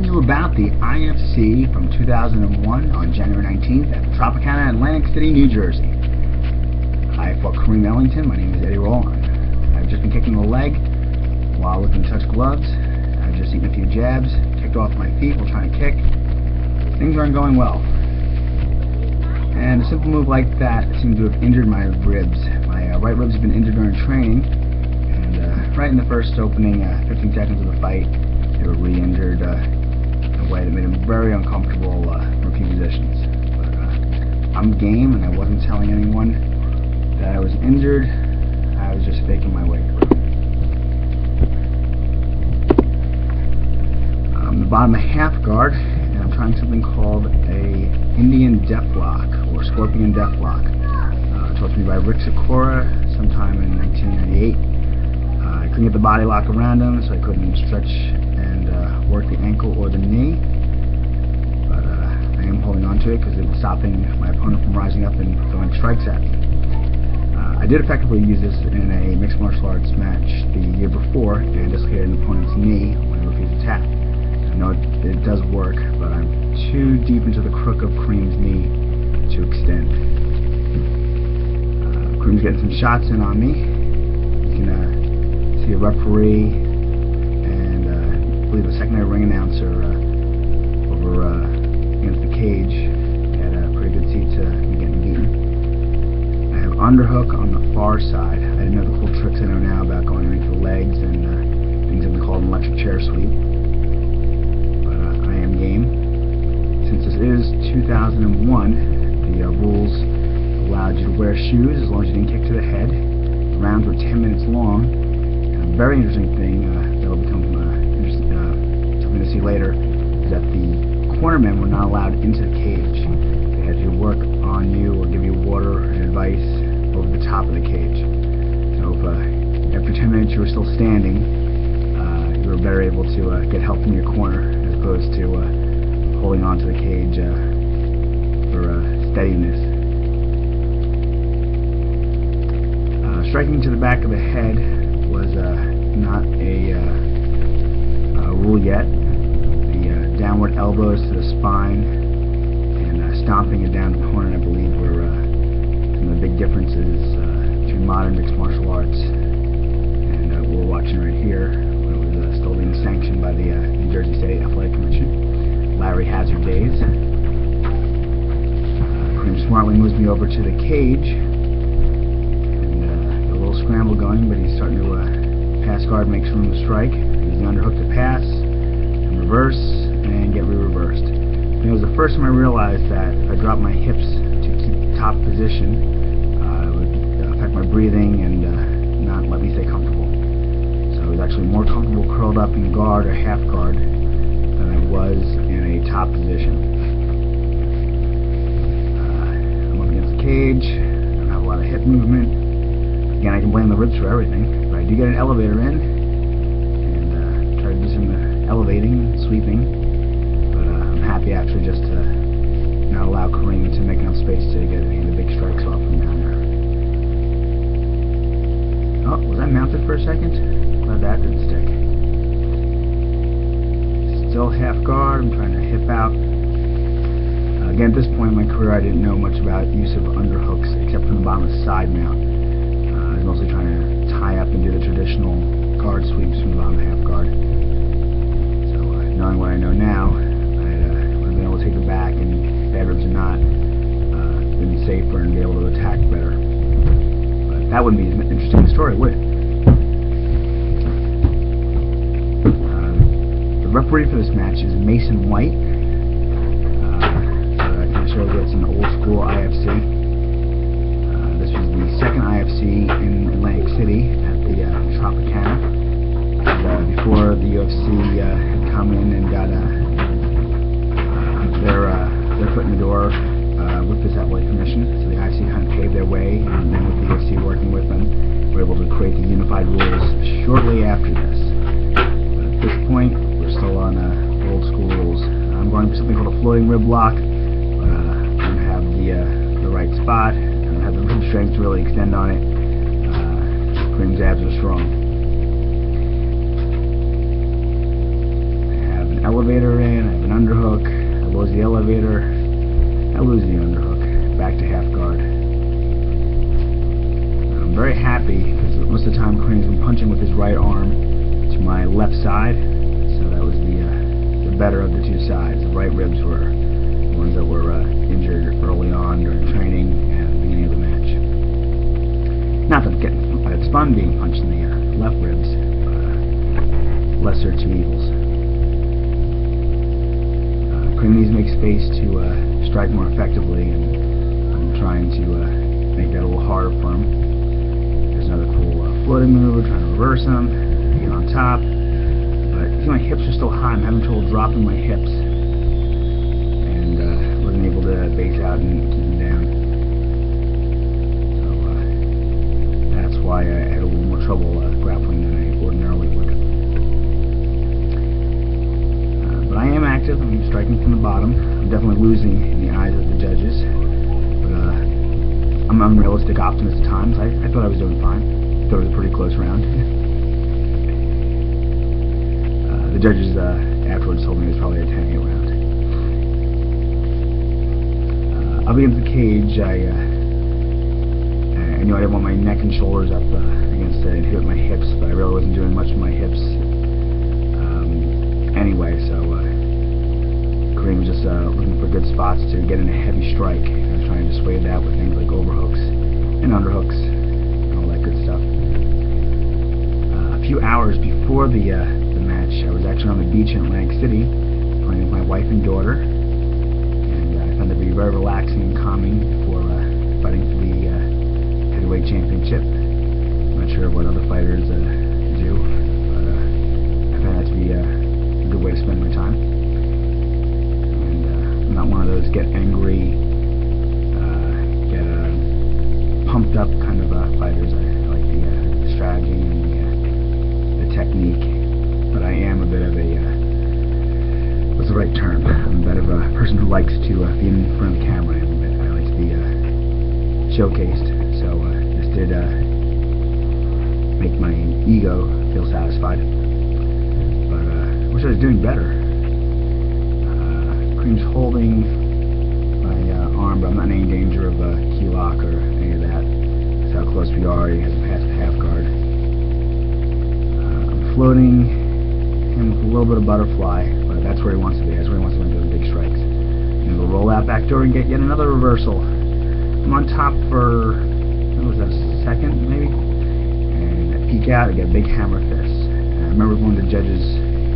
you about the IFC from 2001 on January 19th at Tropicana, Atlantic City, New Jersey. I fought Kareem Ellington. My name is Eddie Roland. I've just been kicking a leg while looking to touch gloves. I've just eaten a few jabs, kicked off my feet while trying to kick. Things aren't going well. And a simple move like that seems to have injured my ribs. My right ribs have been injured during training, and right in the first opening 15 seconds of the fight, they were re-injured in a way that made them very uncomfortable from a few positions. But I'm game, and I wasn't telling anyone that I was injured. I was just faking my way through. I'm the bottom of half guard, and I'm trying something called a Indian Deathlock, or Scorpion Deathlock. Taught to me by Rick Sikora sometime in 1998. I couldn't get the body lock around him, so I couldn't stretch and work the ankle or the knee. But I am holding on to it because it's stopping my opponent from rising up and throwing strikes at me. I did effectively use this in a mixed martial arts match the year before and dislocated an opponent's knee when he refused to tap. I know it does work, but I'm too deep into the crook of Kareem's knee to extend. Kareem's getting some shots in on me. You can see a referee and I believe a secondary ring announcer over against the cage. They had a pretty good seat to me getting beaten. I have underhook on the far side. I didn't know the cool tricks I know now about going underneath the legs and things that have been called an electric chair sweep. But I am game. Since this is 2001, the rules allowed you to wear shoes as long as you didn't kick to the head. The rounds were 10 minutes long. And a very interesting thing that'll become something to see later is that the cornermen were not allowed into the cage. They had to work on you or give you water and advice over the top of the cage. So if after 10 minutes you were still standing, you were better able to get help from your corner as opposed to holding onto the cage for steadiness. Striking to the back of the head was not a rule yet. The downward elbows to the spine and stomping a downed opponent, I believe, were some of the big differences between modern mixed martial arts and what we're watching right here when it was still being sanctioned by the New Jersey State Athletic Commission. Larry Hazard days. Kareem smartly moves me over to the cage, and a little scramble going, but he's starting to pass guard, makes room to strike. Use the underhook to pass, and reverse, and get re-reversed. It was the first time I realized that if I dropped my hips to keep top position, it would affect my breathing and not let me stay comfortable. So I was actually more comfortable curled up in guard or half guard than I was in a top position. I'm up against the cage. I don't have a lot of hip movement. Again, I can blame the ribs for everything, but I do get an elevator in and try to do some elevating and sweeping. But I'm happy actually just to not allow Kareem to make enough space to get any of the big strikes off from down there. Oh, was that mounted for a second? Glad that didn't stick. Still half guard, I'm trying to hip out. Again, at this point in my career, I didn't know much about use of underhooks except from the bottom of the side mount. I was mostly trying to tie up and do the traditional guard sweeps from the bottom of half guard. So knowing what I know now, I would have been able to take it back and bad ribs or not, been safer and be able to attack better. But that wouldn't be an interesting story, would it? The referee for this match is Mason White. So I can show you it's an old school IFC. This was the second IFC in Atlantic City at the Tropicana. And, before the UFC had come in and got their foot in the door with this athletic commission. So the IFC kind of paved their way, and then with the UFC working with them, we were able to create the unified rules shortly after this. But at this point, we're still on old school rules. I'm going for something called a floating rib lock, but I don't have the right spot. I don't have the rib strength to really extend on it. Kareem's abs are strong. I have an elevator in, I have an underhook, I lose the elevator, I lose the underhook, back to half guard. I'm very happy because most of the time Kareem's been punching with his right arm to my left side, so that was the better of the two sides. The right ribs were the ones that were injured early on during training and the beginning of the match. Not that it's fun being punched in the left ribs, but lesser two evils. Kareem needs to make space to strike more effectively, and I'm trying to make that a little harder for him. There's another cool floating move, trying to reverse him, get on top. But my hips are still high. I'm having trouble dropping my hips, and wasn't able to base out and keep them down. So that's why I had a little more trouble grappling than I ordinarily would. But I am active. I'm striking from the bottom. I'm definitely losing in the eyes of the judges. But I'm an unrealistic optimist at times. I thought I was doing fine. I thought it was a pretty close round. The judges afterwards told me it was probably a 10-8 round. Up against the cage, I knew I didn't want my neck and shoulders up against it and hit my hips, but I really wasn't doing much with my hips anyway, so Kareem was just looking for good spots to get in a heavy strike. I was trying to dissuade that with things like overhooks and underhooks and all that good stuff. A few hours before the match, I was actually on the beach in Atlantic City playing with my wife and daughter, and I found it to be very relaxing and calming for fighting for the heavyweight championship. I'm not sure what other fighters do, but I found that to be a good way to spend my time. And I'm not one of those get angry, get pumped up kind of fighters. I like the strategy and the technique. But I am a bit of a, what's the right term? I'm a bit of a person who likes to be in front of the camera. I like to be showcased. So this did make my ego feel satisfied. But I wish I was doing better. Kareem's holding my arm, but I'm not in any danger of a key lock or any of that. That's how close we are. He hasn't passed the half guard. I'm floating him with a little bit of butterfly, but that's where he wants to be. That's where he wants to make those big strikes. And we'll roll out back door and get yet another reversal. I'm on top for, what was that, a second maybe? And I peek out, I get a big hammer fist. And I remember one of the judges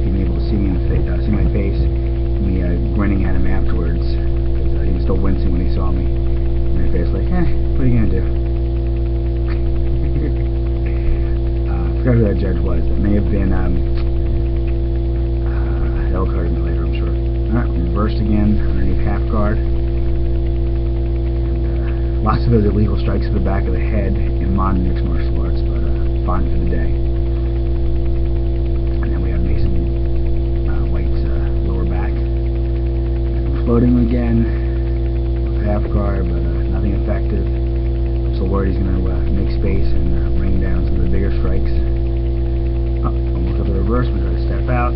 being able to see me in the see my face, and me grinning at him afterwards, because he was still wincing when he saw me. And my face like, what are you gonna do? I forgot who that judge was. It may have been they'll card me later, I'm sure. Alright, reversed again, underneath half guard. And, lots of those illegal strikes to the back of the head in modern mixed martial arts, but fine for the day. And then we have Mason White's lower back. And floating again with half guard, but nothing effective. I'm so worried he's going to make space and bring down some of the bigger strikes. Almost got the reverse, we try to step out.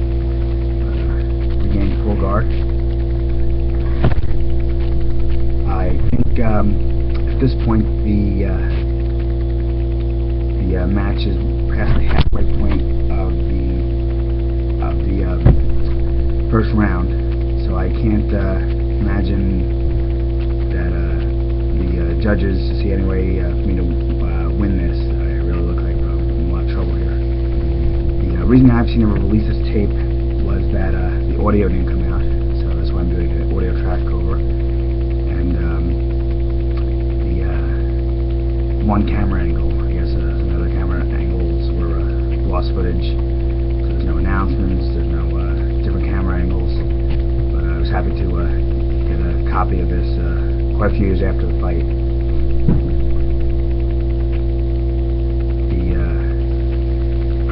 Gain full guard. I think at this point the match is past the halfway point of the first round, so I can't imagine that the judges see any way for me to win this. I really look like I'm in a lot of trouble here. The reason I've never released this tape was that the audio didn't come out, so that's why I'm doing an audio track over. And the one camera angle, I guess some other camera angles were lost footage, so there's no announcements, there's no different camera angles. But I was happy to get a copy of this quite a few years after the fight.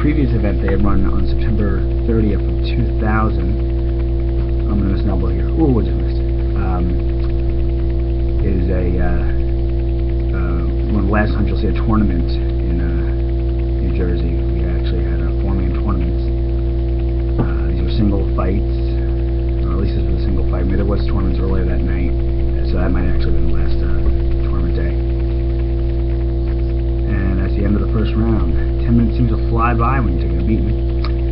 Previous event they had run on September 30th of 2000. I'm going to miss an elbow here. Ooh, what just missed? Is one of the last times you'll see a tournament in New Jersey. We actually had 4-man tournaments. These were single fights. I mean, there was tournaments earlier that night, so that might actually have been the last tournament day. And that's the end of the first round. 10 minutes seems to fly by when you're taking a beating.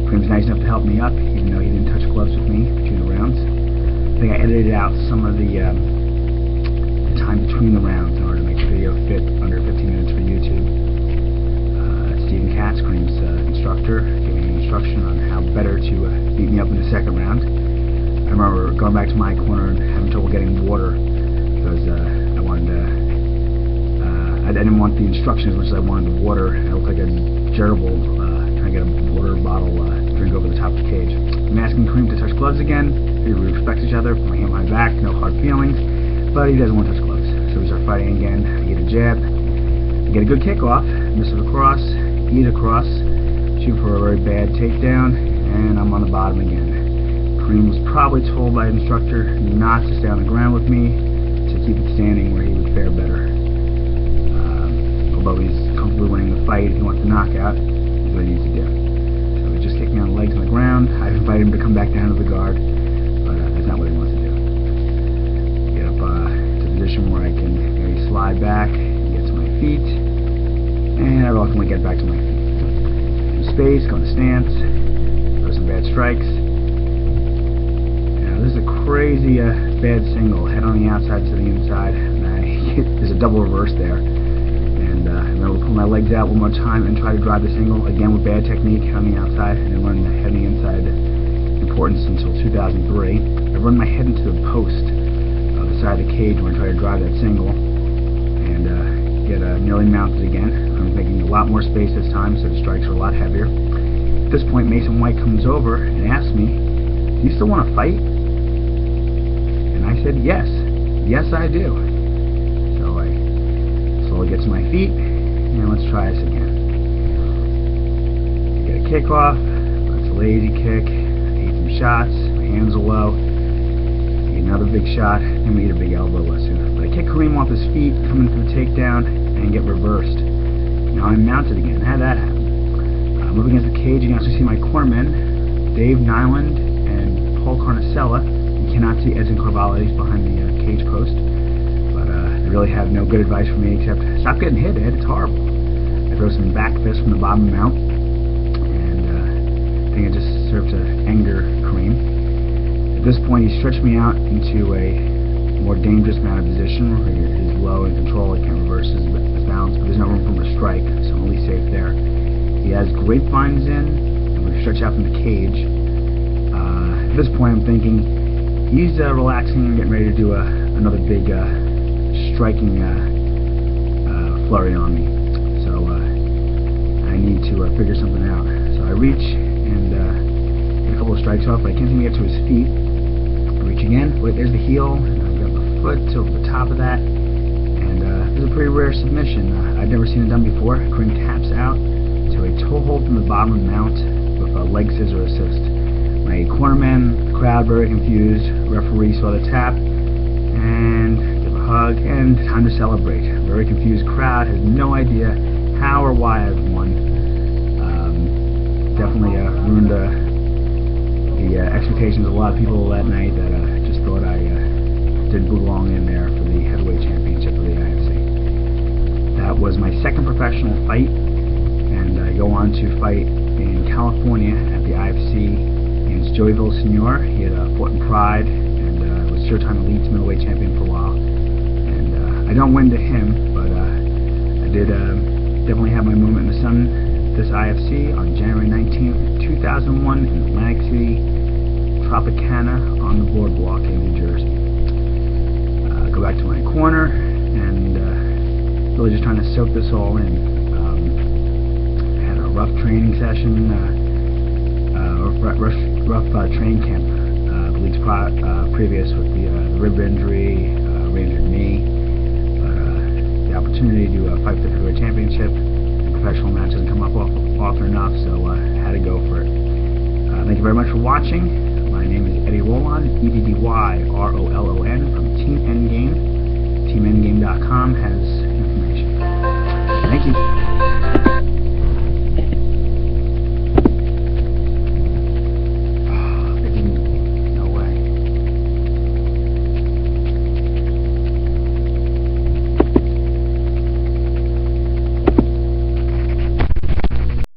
Kareem's nice enough to help me up, even though he didn't touch gloves with me between the rounds. I think I edited out some of the time between the rounds in order to make the video fit under 15 minutes for YouTube. Stephen Katz, Kareem's instructor, gave me an instruction on how better to beat me up in the second round. I remember going back to my corner and having trouble getting water because I wanted to. I didn't want the instruction as much as I wanted the water. I looked like a gerbil trying to get a water bottle drink over the top of the cage. I'm asking Kareem to touch gloves again. We respect each other. My hand behind my back, no hard feelings. But he doesn't want to touch gloves. So we start fighting again. I get a jab. I get a good kickoff. Miss it across. Eat across. Shoot for a very bad takedown. And I'm on the bottom again. Kareem was probably told by the instructor not to stay on the ground with me, to keep it standing where he would fare better. Although he's comfortably winning the fight, if he wants the knockout, is what he needs to do. So he's just kicking on the legs on the ground. I invited him to come back down to the guard, but that's not what he wants to do. Get up to a position where I can maybe slide back and get to my feet, and I ultimately get back to my feet. In space, go into stance, throw some bad strikes. Now this is a crazy bad single, head on the outside to the inside, and there's a double reverse there. And I'm able to pull my legs out one more time and try to drive the single, again with bad technique on the outside, and then run the head on the inside importance until 2003. I run my head into the post of the side of the cage when I try to drive that single, and get nearly mounted again. I'm making a lot more space this time, so the strikes are a lot heavier. At this point, Mason White comes over and asks me, "Do you still want to fight?" And I said, "Yes. Yes, I do." So I slowly get to my feet, and let's try this again. Get a kick off, that's a lazy kick, I eat some shots, my hands are low, I get another big shot, and we eat a big elbow soon. But I kick Kareem off his feet, come into the takedown, and get reversed. Now I'm mounted again. How did that happen? I'm up against the cage, you can actually see my cornermen, Dave Nyland and Paul Carnicella. You cannot see Edson Carvalho behind the cage post. They really have no good advice for me except stop getting hit, Ed. It's horrible. I throw some back fists from the bottom mount, and I think it just served to anger Kareem. At this point, he stretched me out into a more dangerous mounted position where he's low in control. He can't reverse his balance, but there's no room for him to strike, so I'm at least safe there. He has grapevines in, and we stretch out from the cage. At this point, I'm thinking he's relaxing and getting ready to do another big striking flurry on me. So I need to figure something out. So I reach and get a couple of strikes off, but I can't seem to get to his feet. I reach again. Wait, there's the heel. And I grab the foot to the top of that, and it's a pretty rare submission. I've never seen it done before. Kareem taps out to a toe hold from the bottom of the mount with a leg scissor assist. My cornerman, crowd very confused. Referee saw the tap and hug, and time to celebrate. A very confused crowd, has no idea how or why I've won. Definitely ruined the expectations of a lot of people that night that just thought I didn't belong in there for the heavyweight championship of the IFC. That was my second professional fight, and I go on to fight in California at the IFC against Joey Villasenor. He had fought in Pride and was Showtime Elite's middleweight champion for a while. I don't win to him, but I did definitely have my moment in the sun this IFC on January 19th, 2001 in Atlantic City, Tropicana on the boardwalk in New Jersey. Go back to my corner and really just trying to soak this all in. I had a rough training session, rough training camp the weeks previous with the rib injury, re-injured knee. The opportunity to fight for the heavyweight championship and professional match doesn't come up often enough, so I had to go for it. Thank you very much for watching. My name is Eddie Rollon, EDDYROLON from Team Endgame. TeamEndgame.com has information. Thank you.